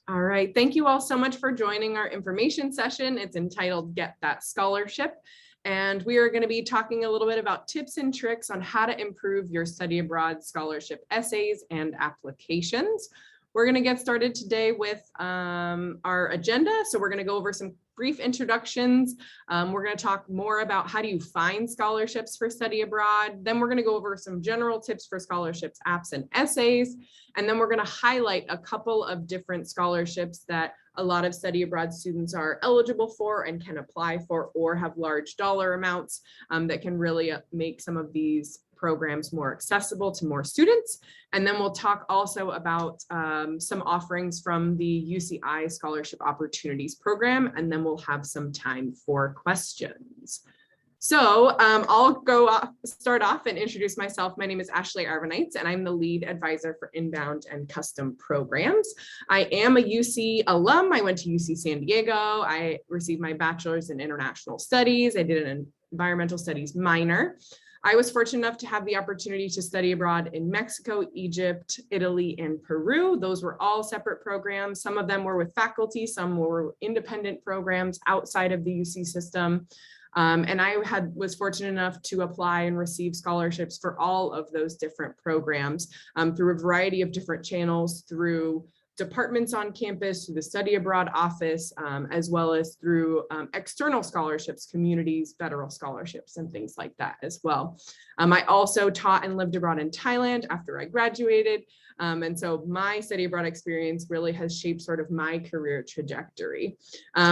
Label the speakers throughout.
Speaker 1: All right, thank you all so much for joining our information session. It's entitled Get That Scholarship. And we are going to be talking a little bit about tips and tricks on how to improve your study abroad scholarship essays and applications. We're going to get started today with our agenda. So we're going to go over some brief introductions. We're going to talk more about how do you find scholarships for study abroad. Then we're going to go over some general tips for scholarships, apps, and essays. And then we're going to highlight a couple of different scholarships that a lot of study abroad students are eligible for and can apply for, or have large dollar amounts that can really make some of these programs more accessible to more students. And then we'll talk also about some offerings from the UCI Scholarship Opportunities Program, and then we'll have some time for questions. So I'll start off and introduce myself. My name is Ashley Arvanites, and I'm the lead advisor for inbound and custom programs. I am a UC alum. I went to UC San Diego. I received my bachelor's in international studies. I did an environmental studies minor. I was fortunate enough to have the opportunity to study abroad in Mexico, Egypt, Italy, and Peru. Those were all separate programs. Some of them were with faculty, some were independent programs outside of the UC system. And I was fortunate enough to apply and receive scholarships for all of those different programs through a variety of different channels, through departments on campus, through the study abroad office, as well as through external scholarships, communities, federal scholarships, and things like that as well. I also taught and lived abroad in Thailand after I graduated. And so my study abroad experience really has shaped sort of my career trajectory.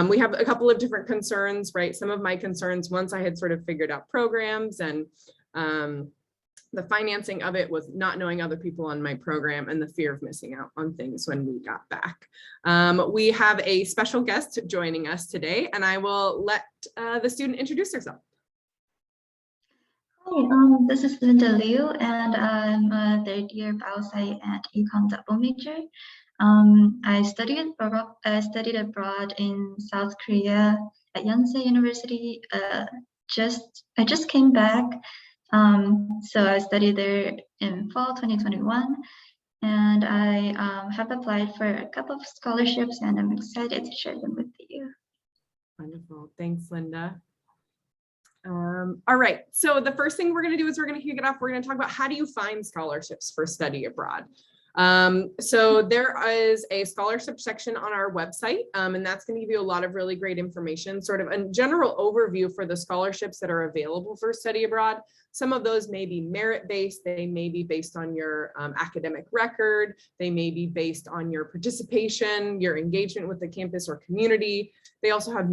Speaker 1: We have a couple of different concerns, right? Some of my concerns, once I had sort of figured out programs and the financing of it, was not knowing other people on my program and the fear of missing out on things when we got back. We have a special guest joining us today, and I will let the student introduce herself.
Speaker 2: Hi, this is Linda Liu, and I'm a third-year biosci and econ double major. I studied abroad in South Korea at Yonsei University. I just came back. So I studied there in fall 2021, and I have applied for a couple of scholarships, and I'm excited to share them with you.
Speaker 1: Wonderful. Thanks, Linda. All right, so the first thing we're going to do is we're going to kick it off. We're going to talk about how do you find scholarships for study abroad. So there is a scholarship section on our website, and that's going to give you a lot of really great information, sort of a general overview for the scholarships that are available for study abroad. Some of those may be merit-based, they may be based on your academic record, they may be based on your participation, your engagement with the campus or community. They also have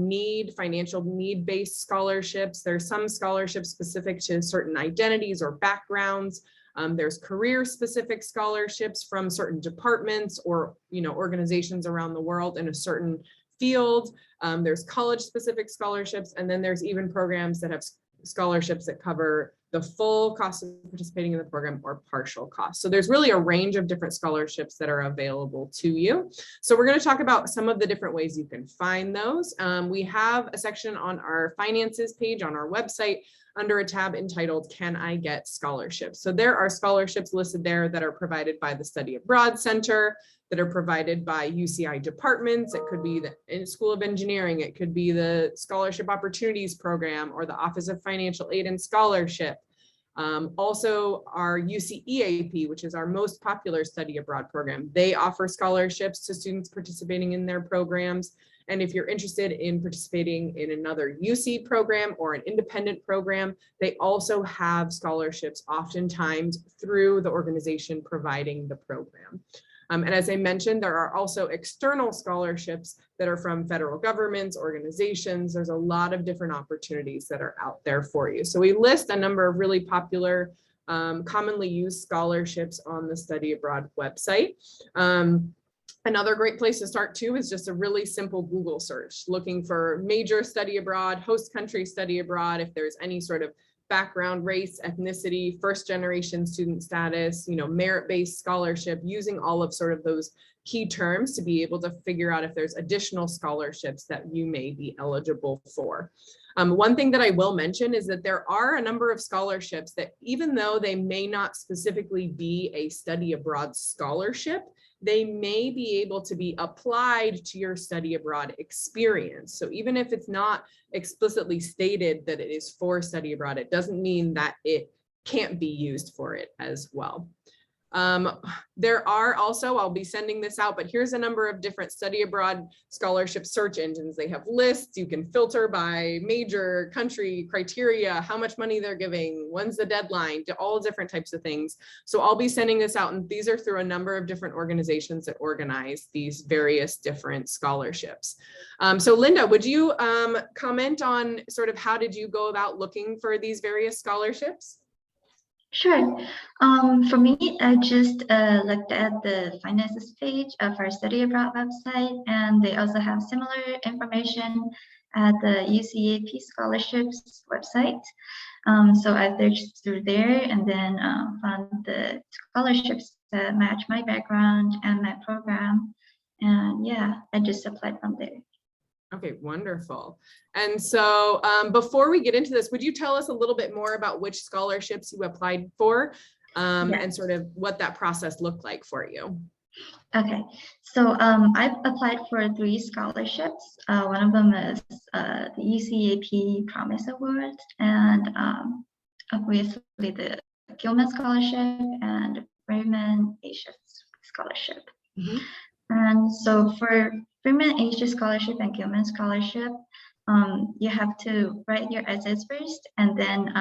Speaker 1: financial need-based scholarships. There's some scholarships specific to certain identities or backgrounds. There's career-specific scholarships from certain departments or organizations around the world in a certain field. There's college-specific scholarships, and then there's even programs that have scholarships that cover the full cost of participating in the program or partial cost. So there's really a range of different scholarships that are available to you. So we're going to talk about some of the different ways you can find those. We have a section on our finances page on our website under a tab entitled Can I Get Scholarships? So there are scholarships listed there that are provided by the Study Abroad Center, that are provided by UCI departments. It could be the School of Engineering, it could be the Scholarship Opportunities Program or the Office of Financial Aid and Scholarship. Also our UC EAP, which is our most popular study abroad program. They offer scholarships to students participating in their programs. And if you're interested in participating in another UC program or an independent program, they also have scholarships oftentimes through the organization providing the program. And as I mentioned, there are also external scholarships that are from federal governments, organizations. There's a lot of different opportunities that are out there for you. So we list a number of really popular, commonly used scholarships on the Study Abroad website. Another great place to start too is just a really simple Google search, looking for major study abroad, host country study abroad, if there's any sort of background, race, ethnicity, first generation student status, merit-based scholarship, using all of sort of those key terms to be able to figure out if there's additional scholarships that you may be eligible for. One thing that I will mention is that there are a number of scholarships that, even though they may not specifically be a study abroad scholarship, they may be able to be applied to your study abroad experience. So even if it's not explicitly stated that it is for study abroad, it doesn't mean that it can't be used for it as well. There are also, I'll be sending this out, but here's a number of different study abroad scholarship search engines. They have lists. You can filter by major, country, criteria, how much money they're giving, when's the deadline, to all different types of things. So I'll be sending this out, and these are through a number of different organizations that organize these various different scholarships. So Linda, would you comment on sort of how did you go about looking for these various scholarships?
Speaker 2: Sure. For me, I just looked at the finances page of our study abroad website, and they also have similar information at the UCAP scholarships website. So I searched through there and then found the scholarships that match my background and my program. And yeah, I just applied from there.
Speaker 1: Okay, wonderful. And so before we get into this, would you tell us a little bit more about which scholarships you applied for and sort of what that process looked like for you?
Speaker 2: Okay, so I've applied for 3 scholarships. One of them is the UCAP Promise Award, and obviously the Gilman Scholarship and Freeman Asia Scholarship. Mm-hmm. And so for Freeman Asia Scholarship and Gilman Scholarship, you have to write your essays first, and then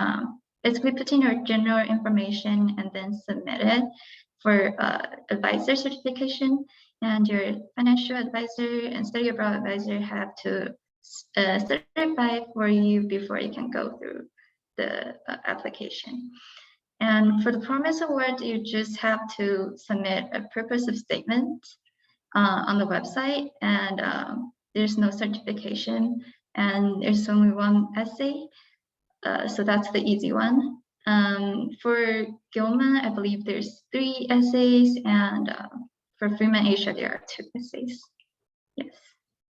Speaker 2: basically put in your general information and then submit it for advisor certification. And your financial advisor and study abroad advisor have to certify for you before you can go through the application. And for the Promise Award, you just have to submit a purposive statement on the website, and there's no certification, and there's only one essay, so that's the easy one. For Gilman, I believe there's 3 essays, and for Freeman Asia, there are 2 essays. Yes.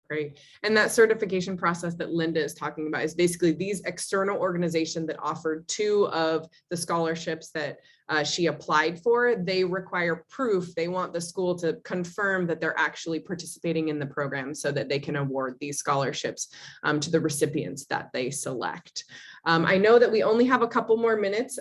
Speaker 1: Great. And that certification process that Linda is talking about is basically these external organizations that offered 2 of the scholarships that she applied for. They require proof. They want the school to confirm that they're actually participating in the program so that they can award these scholarships to the recipients that they select. I know that we only have a couple more minutes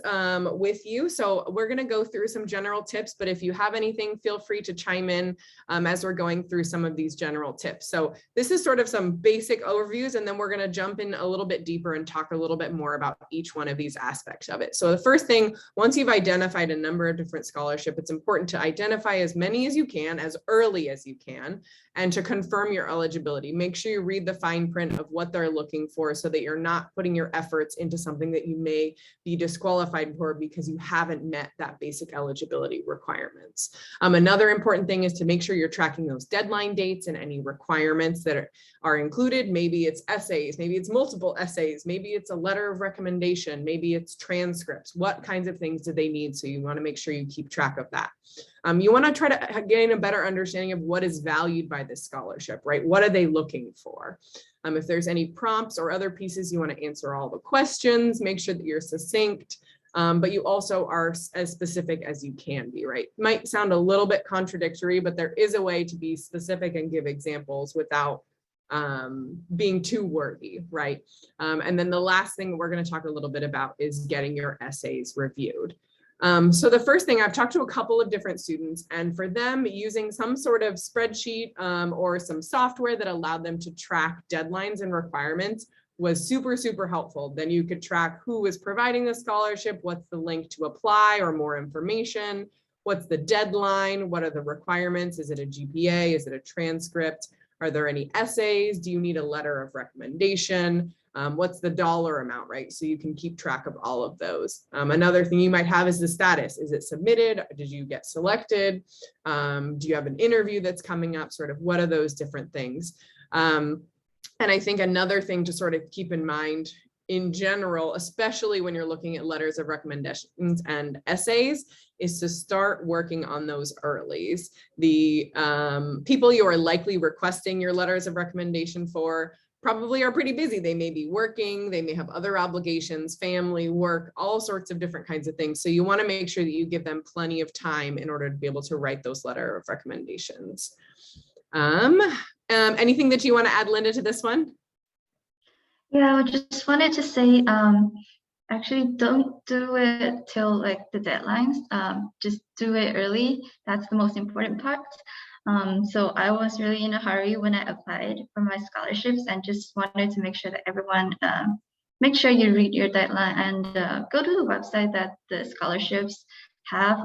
Speaker 1: with you, so we're going to go through some general tips, but if you have anything, feel free to chime in as we're going through some of these general tips. So this is sort of some basic overviews, and then we're going to jump in a little bit deeper and talk a little bit more about each one of these aspects of it. So the first thing, once you've identified a number of different scholarships, it's important to identify as many as you can, as early as you can, and to confirm your eligibility. Make sure you read the fine print of what they're looking for so that you're not putting your efforts into something that you may be disqualified for because you haven't met that basic eligibility requirements. Another important thing is to make sure you're tracking those deadline dates and any requirements that are included. Maybe it's essays, maybe it's multiple essays, maybe it's a letter of recommendation, maybe it's transcripts. What kinds of things do they need? So you want to make sure you keep track of that. You want to try to gain a better understanding of what is valued by this scholarship, right? What are they looking for? If there's any prompts or other pieces, you want to answer all the questions, make sure that you're succinct, but you also are as specific as you can be, right? Might sound a little bit contradictory, but there is a way to be specific and give examples without being too wordy, right? And then the last thing we're going to talk a little bit about is getting your essays reviewed. So the first thing, I've talked to a couple of different students, and for them, using some sort of spreadsheet or some software that allowed them to track deadlines and requirements was super, super helpful. Then you could track who is providing the scholarship, what's the link to apply or more information, what's the deadline, what are the requirements, is it a GPA, is it a transcript, are there any essays, do you need a letter of recommendation? What's the dollar amount, right? So you can keep track of all of those. Another thing you might have is the status. Is it submitted? Did you get selected? Do you have an interview that's coming up? Sort of what are those different things? And I think another thing to sort of keep in mind in general, especially when you're looking at letters of recommendations and essays, is to start working on those earlies. The people you are likely requesting your letters of recommendation for probably are pretty busy. They may be working, they may have other obligations, family, work, all sorts of different kinds of things. So you want to make sure that you give them plenty of time in order to be able to write those letter of recommendations. Anything that you want to add, Linda, to this one?
Speaker 2: Yeah, I just wanted to say, actually don't do it till like the deadlines. Just do it early. That's the most important part. So I was really in a hurry when I applied for my scholarships and just wanted to make sure that everyone, make sure you read your deadline and go to the website that the scholarships have.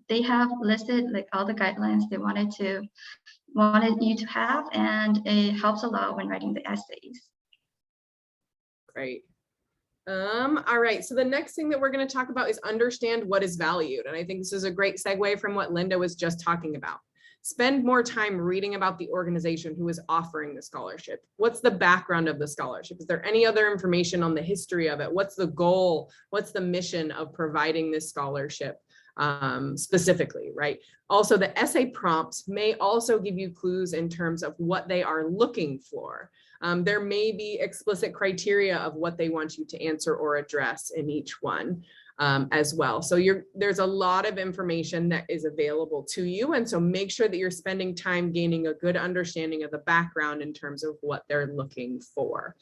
Speaker 2: They have listed like all the guidelines they wanted you to have, and it helps a lot when writing the essays.
Speaker 1: Great. All right, so the next thing that we're going to talk about is understand what is valued. And I think this is a great segue from what Linda was just talking about. Spend more time reading about the organization who is offering the scholarship. What's the background of the scholarship? Is there any other information on the history of it? What's the goal? What's the mission of providing this scholarship specifically, right? Also, the essay prompts may also give you clues in terms of what they are looking for. There may be explicit criteria of what they want you to answer or address in each one as well. So there's a lot of information that is available to you. And so make sure that you're spending time gaining a good understanding of the background in terms of what they're looking for.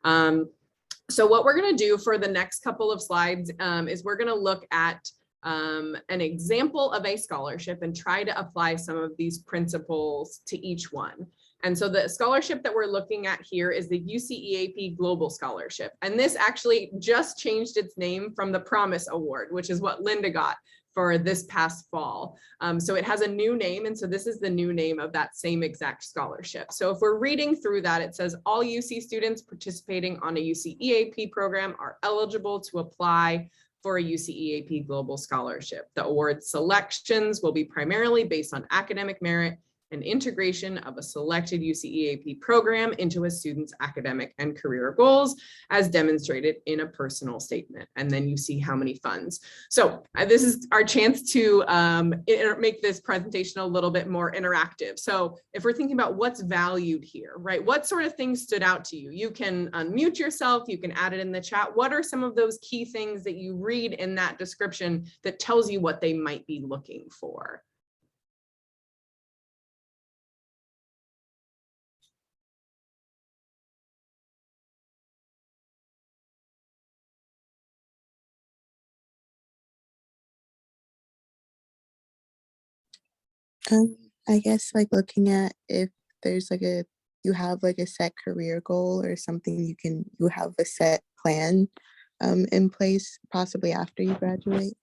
Speaker 1: So what we're going to do for the next couple of slides is we're going to look at an example of a scholarship and try to apply some of these principles to each one. And so the scholarship that we're looking at here is the UCEAP Global Scholarship. And this actually just changed its name from the Promise Award, which is what Linda got for this past fall. So it has a new name. And so this is the new name of that same exact scholarship. So if we're reading through that, it says all UC students participating on a UCEAP program are eligible to apply for a UCEAP Global Scholarship. The award selections will be primarily based on academic merit and integration of a selected UCEAP program into a student's academic and career goals as demonstrated in a personal statement. And then you see how many funds. So this is our chance to make this presentation a little bit more interactive. So if we're thinking about what's valued here, right? What sort of things stood out to you? You can unmute yourself, you can add it in the chat. What are some of those key things that you read in that description that tells you what they might be looking for?
Speaker 3: I guess like looking at if there's like you have like a set career goal or something, you have a set plan in place possibly after you graduate.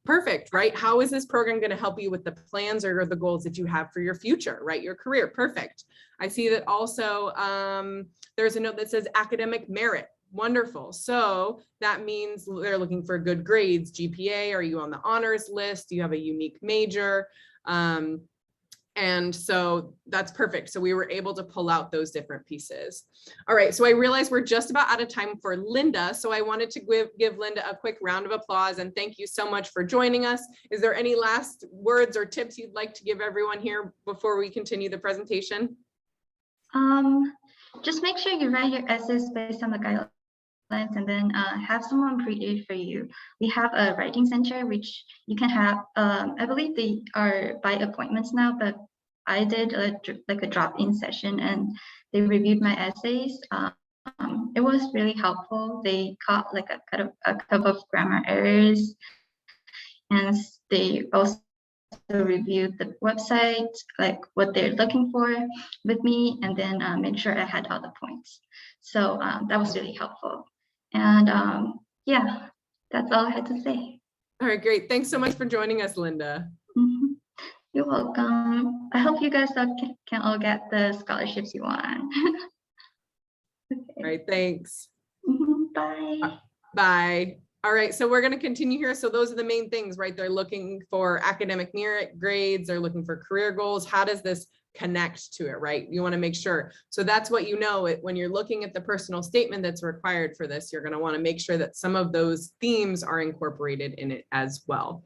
Speaker 1: Perfect, right? How is this program going to help you with the plans or the goals that you have for your future, right? Your career. Perfect. I see that also there's a note that says academic merit. Wonderful. So that means they're looking for good grades, GPA. Are you on the honors list? Do you have a unique major? And so that's perfect. So we were able to pull out those different pieces. All right, so I realize we're just about out of time for Linda. So I wanted to give Linda a quick round of applause and thank you so much for joining us. Is there any last words or tips you'd like to give everyone here before we continue the presentation?
Speaker 2: Just make sure you write your essays based on the guidelines and then have someone create it for you. We have a writing center which you can have. I believe they are by appointments now, but I did like a drop-in session and they reviewed my essays. It was really helpful. They caught like a couple of grammar errors, and they also reviewed the website, like what they're looking for with me, and then make sure I had all the points. So that was really helpful. And yeah, that's all I had to say.
Speaker 1: All right, great. Thanks so much for joining us, Linda.
Speaker 2: You're welcome. I hope you guys can all get the scholarships you want. Okay.
Speaker 1: All right, thanks.
Speaker 2: Bye.
Speaker 1: Bye. All right, so we're going to continue here. So those are the main things, right? They're looking for academic merit, grades, they're looking for career goals. How does this connect to it, right? You want to make sure. So that's what you know when you're looking at the personal statement that's required for this, you're going to want to make sure that some of those themes are incorporated in it as well.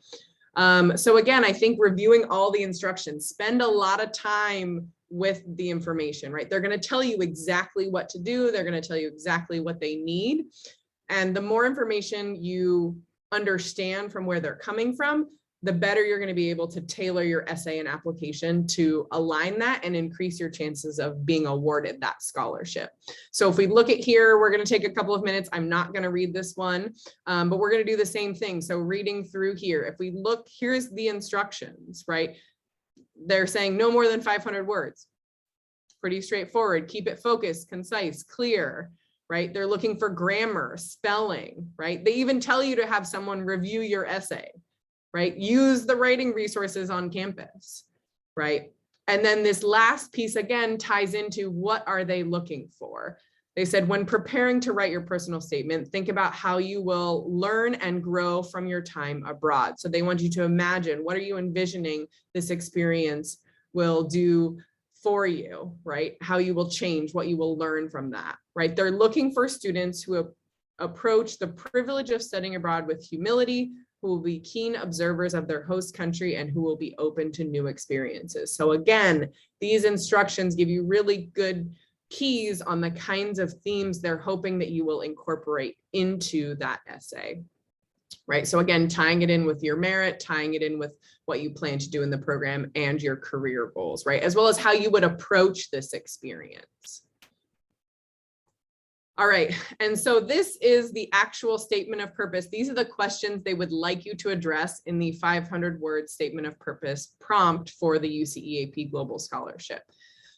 Speaker 1: So again, I think reviewing all the instructions, spend a lot of time with the information, right? They're going to tell you exactly what to do. They're going to tell you exactly what they need. And the more information you understand from where they're coming from, the better you're going to be able to tailor your essay and application to align that and increase your chances of being awarded that scholarship. So if we look at here, we're going to take a couple of minutes. I'm not going to read this one, but we're going to do the same thing. So reading through here, if we look, here's the instructions, right? They're saying no more than 500 words. Pretty straightforward. Keep it focused, concise, clear, right? They're looking for grammar, spelling, right? They even tell you to have someone review your essay, right? Use the writing resources on campus, right? And then this last piece again ties into what are they looking for? They said, when preparing to write your personal statement, think about how you will learn and grow from your time abroad. So they want you to imagine, what are you envisioning this experience will do for you, right? How you will change, what you will learn from that, right? They're looking for students who approach the privilege of studying abroad with humility, who will be keen observers of their host country, and who will be open to new experiences. So again, these instructions give you really good keys on the kinds of themes they're hoping that you will incorporate into that essay, right? So again, tying it in with your merit, tying it in with what you plan to do in the program and your career goals, right? As well as how you would approach this experience. All right, and so this is the actual statement of purpose. These are the questions they would like you to address in the 500-word statement of purpose prompt for the UCEAP Global Scholarship.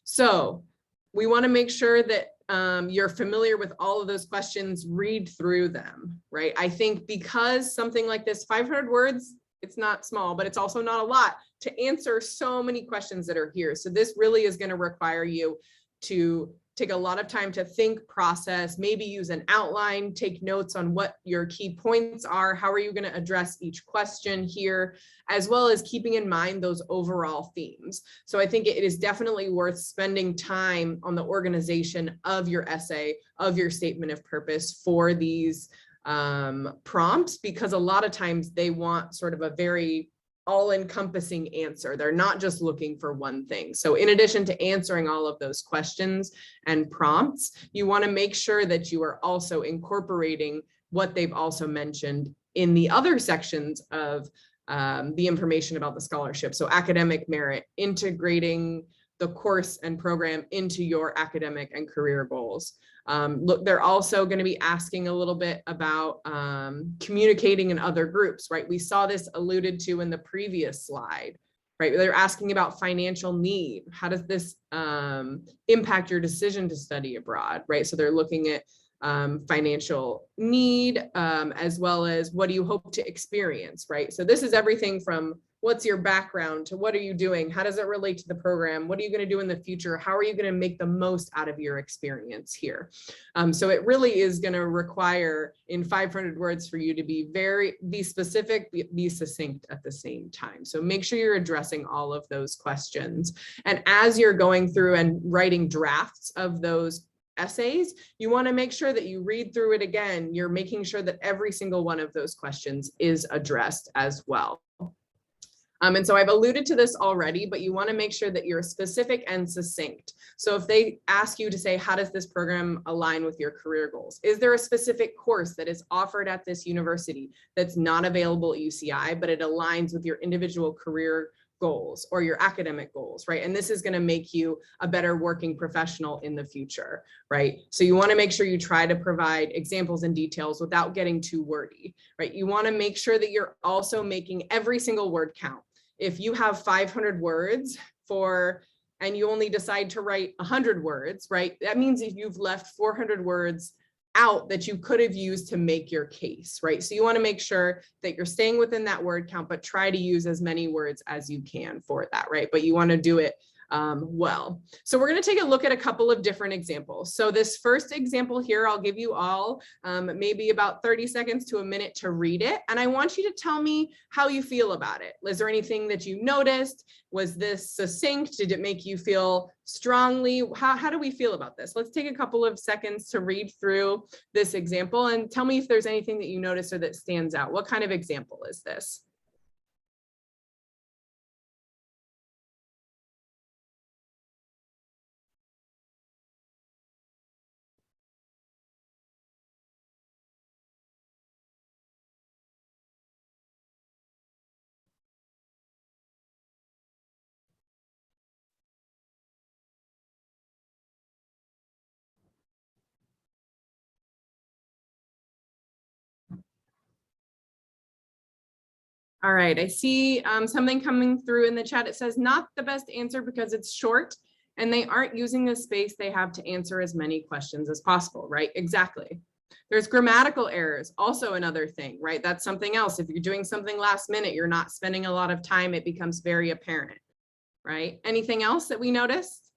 Speaker 1: So we want to make sure that you're familiar with all of those questions, read through them, right? I think because something like this, 500 words, it's not small, but it's also not a lot to answer so many questions that are here. So this really is going to require you to take a lot of time to think, process, maybe use an outline, take notes on what your key points are, how are you going to address each question here, as well as keeping in mind those overall themes. So I think it is definitely worth spending time on the organization of your essay, of your statement of purpose for these prompts, because a lot of times they want sort of a very all-encompassing answer. They're not just looking for one thing. So in addition to answering all of those questions and prompts, you want to make sure that you are also incorporating what they've also mentioned in the other sections of the information about the scholarship. So academic merit, integrating the course and program into your academic and career goals. Look, they're also going to be asking a little bit about communicating in other groups, right? We saw this alluded to in the previous slide, right? They're asking about financial need. How does this impact your decision to study abroad, right? So they're looking at financial need, as well as what do you hope to experience, right? So this is everything from what's your background to what are you doing? How does it relate to the program? What are you going to do in the future? How are you going to make the most out of your experience here? So it really is going to require in 500 words for you to be specific, be succinct at the same time. So make sure you're addressing all of those questions. And as you're going through and writing drafts of those essays, you want to make sure that you read through it again. You're making sure that every single one of those questions is addressed as well. And so I've alluded to this already, but you want to make sure that you're specific and succinct. So if they ask you to say, how does this program align with your career goals? Is there a specific course that is offered at this university that's not available at UCI, but it aligns with your individual career goals or your academic goals, right? And this is going to make you a better working professional in the future, right? So you want to make sure you try to provide examples and details without getting too wordy, right? You want to make sure that you're also making every single word count. If you have 500 words and you only decide to write 100 words, right? That means if you've left 400 words out that you could have used to make your case, right? So you want to make sure that you're staying within that word count, but try to use as many words as you can for that, right? But you want to do it well. So we're going to take a look at a couple of different examples. So this first example here, I'll give you all maybe about 30 seconds to a minute to read it. And I want you to tell me how you feel about it. Was there anything that you noticed? Was this succinct? Did it make you feel strongly? How do we feel about this? Let's take a couple of seconds to read through this example and tell me if there's anything that you noticed or that stands out. What kind of example is this? All right, I see something coming through in the chat. It says not the best answer because it's short and they aren't using the space they have to answer as many questions as possible, right? Exactly. There's grammatical errors, also another thing, right? That's something else. If you're doing something last minute, you're not spending a lot of time, it becomes very apparent, right? Anything else that we noticed?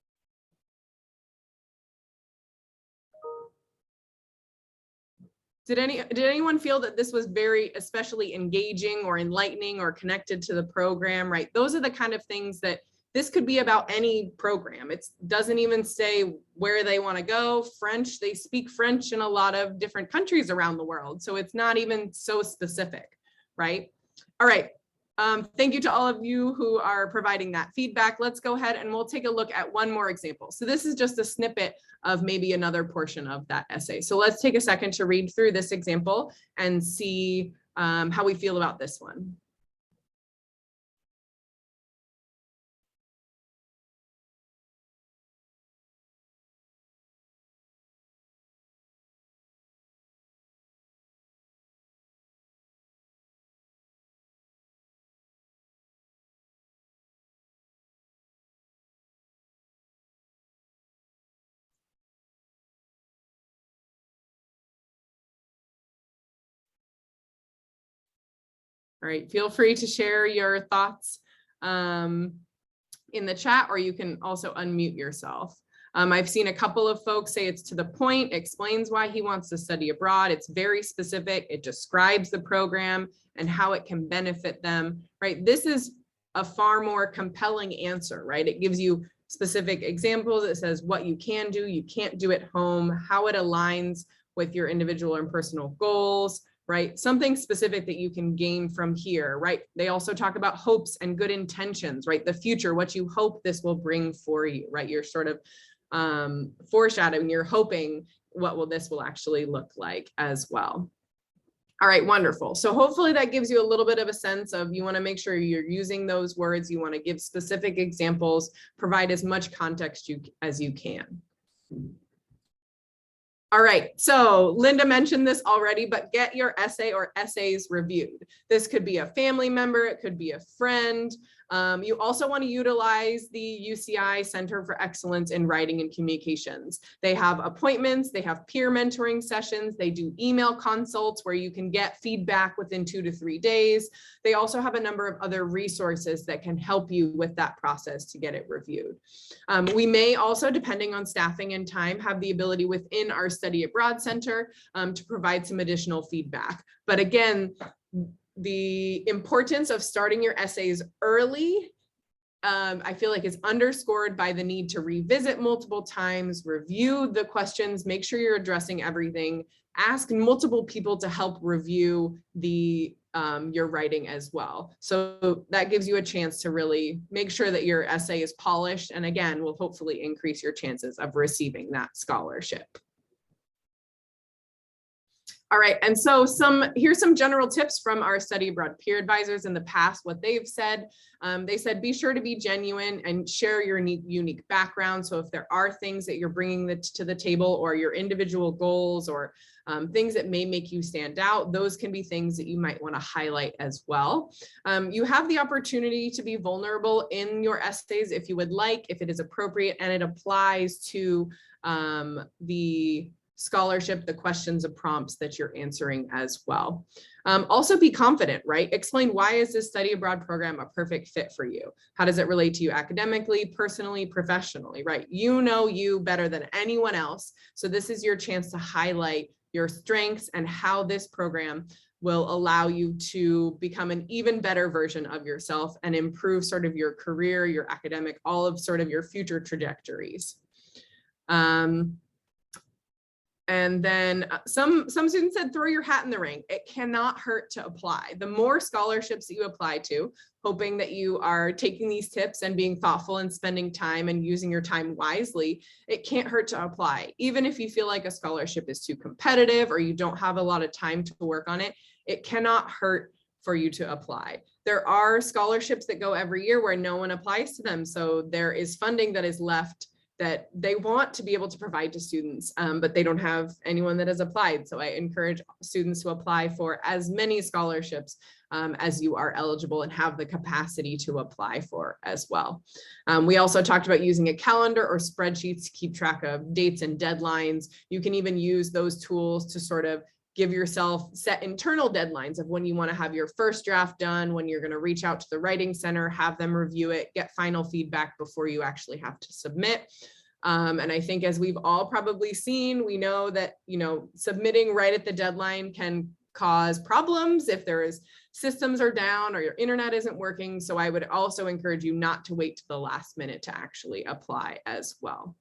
Speaker 1: Did anyone feel that this was very especially engaging or enlightening or connected to the program, right? Those are the kind of things that this could be about any program. It doesn't even say where they want to go. French, they speak French in a lot of different countries around the world. So it's not even so specific, right? All right. Thank you to all of you who are providing that feedback. Let's go ahead and we'll take a look at one more example. So this is just a snippet of maybe another portion of that essay. So let's take a second to read through this example and see how we feel about this one. All right, feel free to share your thoughts in the chat, or you can also unmute yourself. I've seen a couple of folks say it's to the point, explains why he wants to study abroad. It's very specific. It describes the program and how it can benefit them, right? This is a far more compelling answer, right? It gives you specific examples. It says what you can do, you can't do at home, how it aligns with your individual and personal goals, right? Something specific that you can gain from here, right? They also talk about hopes and good intentions, right? The future, what you hope this will bring for you, right? You're sort of foreshadowing, you're hoping what this will actually look like as well. All right, wonderful. So hopefully that gives you a little bit of a sense of, you want to make sure you're using those words, you want to give specific examples, provide as much context as you can. All right, so Linda mentioned this already, but get your essay or essays reviewed. This could be a family member, it could be a friend. You also want to utilize the UCI Center for Excellence in Writing and Communications. They have appointments, they have peer mentoring sessions, they do email consults where you can get feedback within 2 to 3 days. They also have a number of other resources that can help you with that process to get it reviewed. We may also, depending on staffing and time, have the ability within our Study Abroad Center to provide some additional feedback. But again, the importance of starting your essays early, I feel like is underscored by the need to revisit multiple times, review the questions, make sure you're addressing everything, ask multiple people to help review your writing as well. So that gives you a chance to really make sure that your essay is polished, and again, will hopefully increase your chances of receiving that scholarship. All right, and so here's some general tips from our study abroad peer advisors in the past, what they've said. They said, be sure to be genuine and share your unique background. So if there are things that you're bringing to the table, or your individual goals, or things that may make you stand out, those can be things that you might want to highlight as well. You have the opportunity to be vulnerable in your essays if you would like, if it is appropriate, and it applies to the scholarship, the questions and prompts that you're answering as well. Also be confident, right? Explain, why is this study abroad program a perfect fit for you? How does it relate to you academically, personally, professionally, right? You know you better than anyone else. So this is your chance to highlight your strengths and how this program will allow you to become an even better version of yourself and improve sort of your career, your academic, all of sort of your future trajectories. And then some students said, throw your hat in the ring. It cannot hurt to apply. The more scholarships that you apply to, hoping that you are taking these tips and being thoughtful and spending time and using your time wisely, it can't hurt to apply. Even if you feel like a scholarship is too competitive or you don't have a lot of time to work on it, it cannot hurt for you to apply. There are scholarships that go every year where no one applies to them. So there is funding that is left that they want to be able to provide to students, but they don't have anyone that has applied. So I encourage students to apply for as many scholarships as you are eligible and have the capacity to apply for as well. We also talked about using a calendar or spreadsheets to keep track of dates and deadlines. You can even use those tools to sort of give yourself set internal deadlines of when you want to have your first draft done, when you're going to reach out to the writing center, have them review it, get final feedback before you actually have to submit. And I think as we've all probably seen, we know that, submitting right at the deadline can cause problems if there is systems are down or your internet isn't working. So I would also encourage you not to wait to the last minute to actually apply as well.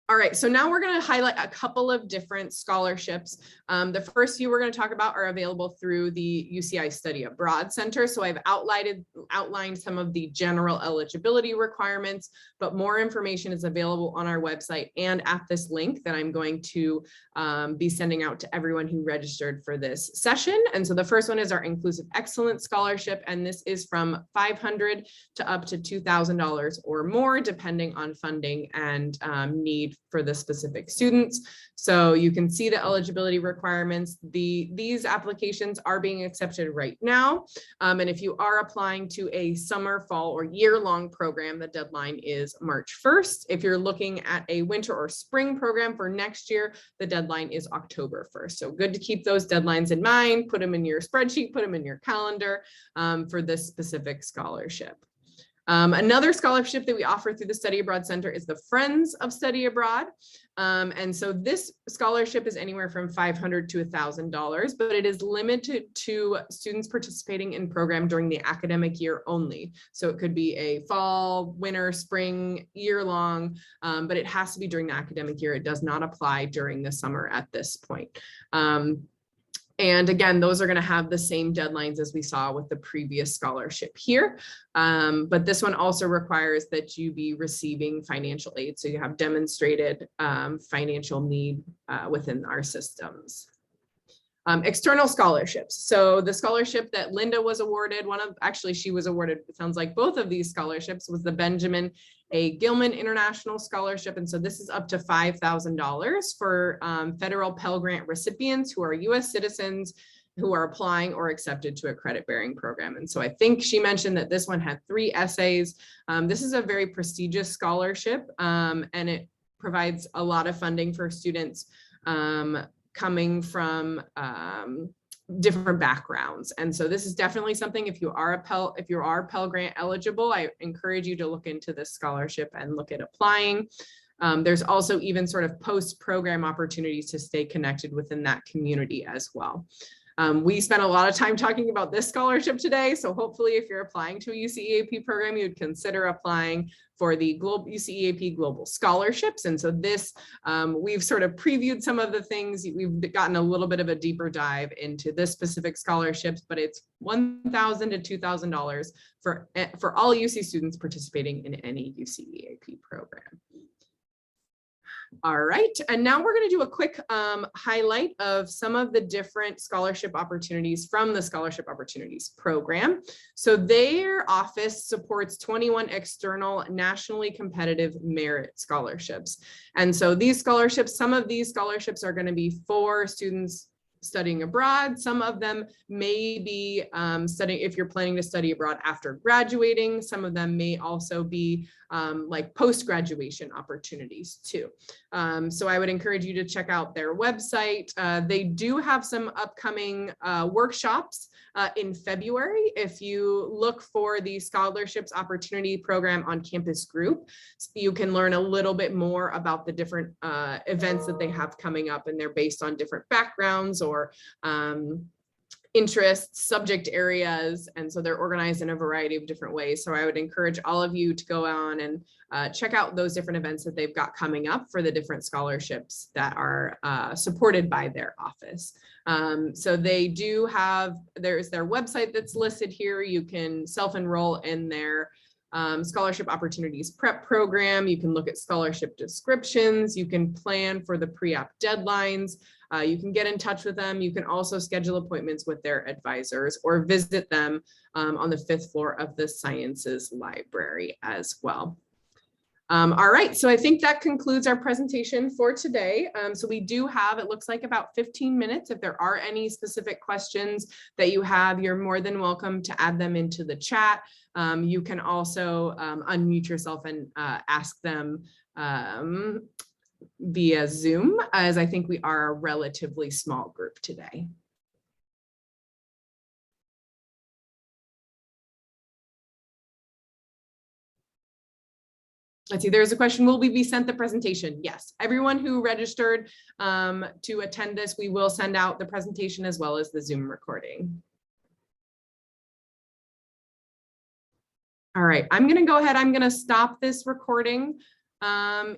Speaker 1: All right, so now we're going to highlight a couple of different scholarships. The first few we're going to talk about are available through the UCI Study Abroad Center. So I've outlined some of the general eligibility requirements, but more information is available on our website and at this link that I'm going to be sending out to everyone who registered for this session. And so the first one is our Inclusive Excellence Scholarship, and this is from $500 to up to $2,000 or more, depending on funding and need for the specific students. So you can see the eligibility requirements. These applications are being accepted right now. And if you are applying to a summer, fall, or year-long program, the deadline is March 1st. If you're looking at a winter or spring program for next year, the deadline is October 1st. So good to keep those deadlines in mind, put them in your spreadsheet, put them in your calendar for this specific scholarship. Another scholarship that we offer through the Study Abroad Center is the Friends of Study Abroad. And so this scholarship is anywhere from $500 to $1,000, but it is limited to students participating in program during the academic year only. So it could be a fall, winter, spring, year long, but it has to be during the academic year. It does not apply during the summer at this point. And again, those are going to have the same deadlines as we saw with the previous scholarship here. But this one also requires that you be receiving financial aid. So you have demonstrated financial need within our systems. External scholarships. So the scholarship that Linda was awarded, she was awarded, it sounds like both of these scholarships, was the Benjamin A. Gilman International Scholarship. And so this is up to $5,000 for federal Pell Grant recipients who are US citizens who are applying or accepted to a credit-bearing program. And so I think she mentioned that this one had 3 essays. This is a very prestigious scholarship, and it provides a lot of funding for students coming from different backgrounds. And so this is definitely something, if you are Pell Grant eligible, I encourage you to look into this scholarship and look at applying. There's also even sort of post-program opportunities to stay connected within that community as well. We spent a lot of time talking about this scholarship today. So hopefully if you're applying to a UCEAP program, you'd consider applying for the UCEAP Global Scholarships. And so this, we've sort of previewed some of the things. We've gotten a little bit of a deeper dive into this specific scholarships, but it's $1,000 to $2,000 for all UC students participating in any UCEAP program. All right, and now we're going to do a quick highlight of some of the different scholarship opportunities from the Scholarship Opportunities Program. So their office supports 21 external nationally competitive merit scholarships. And so these scholarships, some of these scholarships are going to be for students studying abroad. Some of them may be studying, if you're planning to study abroad after graduating. Some of them may also be like post-graduation opportunities too. So I would encourage you to check out their website. They do have some upcoming workshops in February. If you look for the Scholarships Opportunity Program on Campus Group, you can learn a little bit more about the different events that they have coming up, and they're based on different backgrounds or interests, subject areas, and so they're organized in a variety of different ways. So I would encourage all of you to go on and check out those different events that they've got coming up for the different scholarships that are supported by their office. So they do have, there's their website that's listed here. You can self-enroll in their Scholarship Opportunities Prep Program. You can look at scholarship descriptions. You can plan for the pre-app deadlines. You can get in touch with them. You can also schedule appointments with their advisors or visit them on the 5th floor of the Sciences Library as well. All right, so I think that concludes our presentation for today. So we do have, it looks like about 15 minutes. If there are any specific questions that you have, you're more than welcome to add them into the chat. You can also unmute yourself and ask them via Zoom, as I think we are a relatively small group today. Let's see, there's a question, will we be sent the presentation? Yes, everyone who registered to attend this, we will send out the presentation as well as the Zoom recording. All right, I'm gonna go ahead, I'm gonna stop this recording.